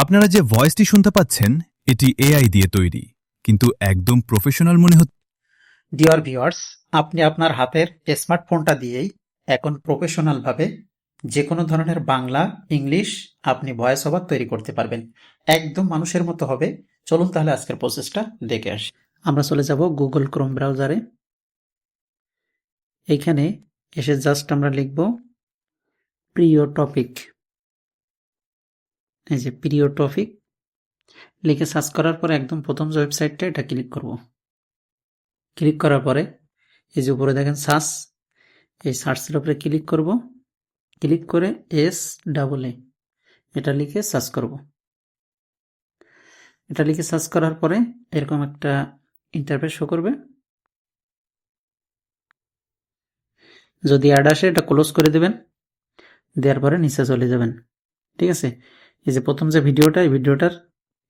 আপনারা যে ভয়েসটি শুনতে পাচ্ছেন এটি এআই দিয়ে তৈরি, কিন্তু একদম প্রফেশনাল মনে হচ্ছে। ডিয়ার ভিউয়ার্স, আপনি আপনার হাতের স্মার্টফোনটা দিয়েই এখন প্রফেশনাল ভাবে যে কোনো ধরনের বাংলা, ইংলিশ আপনি ভয়েস ওভার তৈরি করতে পারবেন। একদম মানুষের মতো হবে। চলুন তাহলে আজকের প্রসেসটা দেখে আসি। আমরা চলে যাব গুগল ক্রোম ব্রাউজারে। এইখানে এসে জাস্ট আমরা লিখব প্রিয় টপিক। এই যে প্রিয় টপিক লিখে সার্চ করার পরে একদম প্রথম যে ওয়েবসাইটটা এটা ক্লিক করব। ক্লিক করার পরে এই যে উপরে দেখেন সার্চ, এই সার্চের উপরে ক্লিক করব। ক্লিক করে SAA এটা লিখে সার্চ করব। এটা লিখে সার্চ করার পরে এরকম একটা ইন্টারফেস শো করবে। যদি অ্যাড আসে এটা ক্লোজ করে দেবেন, দেওয়ার পরে নিচে চলে যাবেন। ঠিক আছে, এই যে প্রথম যে ভিডিওটা, এই ভিডিওটার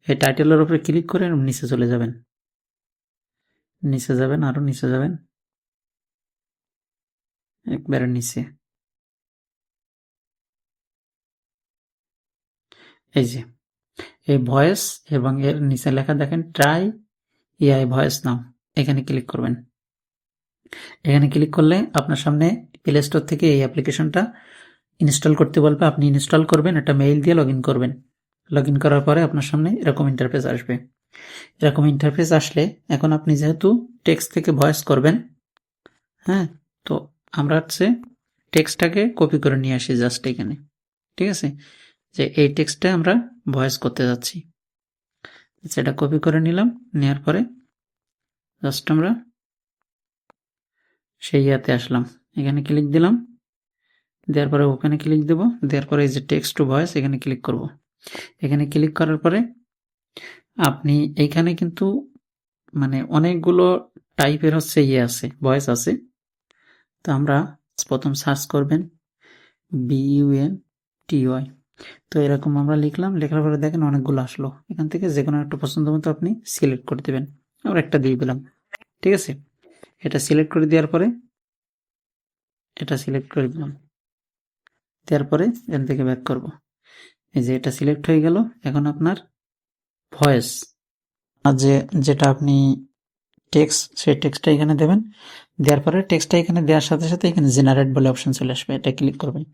এই টাইটেলের উপরে ক্লিক করে নিচে চলে যাবেন। নিচে যাবেন, আরো নিচে যাবেন, একবারে নিচে। এই যে এই ভয়েস এবং এর নিচে লেখা দেখেন ট্রাই এআই ভয়েস নাও, এখানে ক্লিক করবেন। এখানে ক্লিক করলে আপনার সামনে প্লে স্টোর থেকে এই অ্যাপ্লিকেশনটা ইনস্টল করতে বলবে। আপনি ইনস্টল করবেন, এটা মেইল দিয়ে লগ ইন করবেন। লগ ইন করার পরে আপনার সামনে এরকম ইন্টারফেস আসবে। এরকম ইন্টারফেস আসলে এখন আপনি যেহেতু টেক্সট থেকে ভয়েস করবেন, হ্যাঁ, তো আমরা হচ্ছে টেক্সটটাকে কপি করে নিয়ে আসি জাস্ট এখানে। ঠিক আছে, যে এই টেক্সটটা আমরা ভয়েস করতে যাচ্ছি, সেটা কপি করে নিলাম। নেওয়ার পরে জাস্ট আমরা সেই ইয়াতে আসলাম, এখানে ক্লিক দিলাম। দেওয়ার পরে ওখানে ক্লিক দেব। দেওয়ার পরে এই যে টেক্সট টু ভয়েস এখানে ক্লিক করব। এখানে ক্লিক করার পরে আপনি এইখানে কিন্তু মানে অনেকগুলো টাইপের হচ্ছে আছে, ভয়েস আছে। তো আমরা প্রথম সার্চ করবেন BUNTY। তো এরকম আমরা লিখলাম, লেখার পরে দেখেন অনেকগুলো আসলো। এখান থেকে যে কোনো একটা পছন্দ মতো আপনি সিলেক্ট করে দেবেন। আমরা একটা দিয়ে দিলাম। ঠিক আছে, এটা সিলেক্ট করে দেওয়ার পরে এটা সিলেক্ট করে দিলাম। দেওয়ার পরে এখান থেকে ব্যাক করব। এই যে এটা সিলেক্ট হয়ে গেল। এখন আপনার ভয়েস যেটা আপনি টেক্সট, সেই টেক্সটটা এখানে দেবেন। দেওয়ার পরে টেক্সটটা এখানে দেওয়ার সাথে সাথে এখানে জেনারেট বলে অপশন চলে আসবে, এটা ক্লিক করবেন।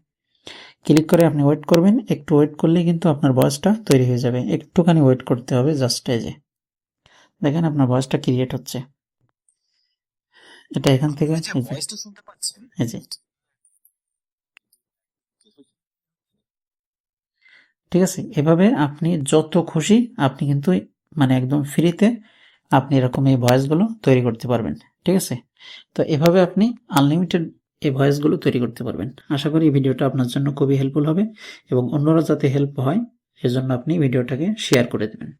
ক্লিক করে আপনি ওয়েট করবেন। একটু ওয়েট করলেই কিন্তু আপনার ভয়েসটা তৈরি হয়ে যাবে। একটুখানি ওয়েট করতে হবে জাস্ট। এই যে দেখেন আপনার ভয়েসটা ক্রিয়েট হচ্ছে। এটা এখান থেকে এই যে ঠিক আছে, এভাবে আপনি যত খুশি আপনি কিন্তু মানে একদম ফ্রিতে আপনি এরকম এই ভয়েসগুলো তৈরি করতে পারবেন। ঠিক আছে, তো এভাবে আপনি আনলিমিটেড এই ভয়েসগুলো তৈরি করতে পারবেন। আশা করি এই ভিডিওটা আপনার জন্য খুবই হেল্পফুল হবে এবং অন্যরা যাতে হেল্প হয় এজন্য আপনি ভিডিওটাকে শেয়ার করে দেবেন।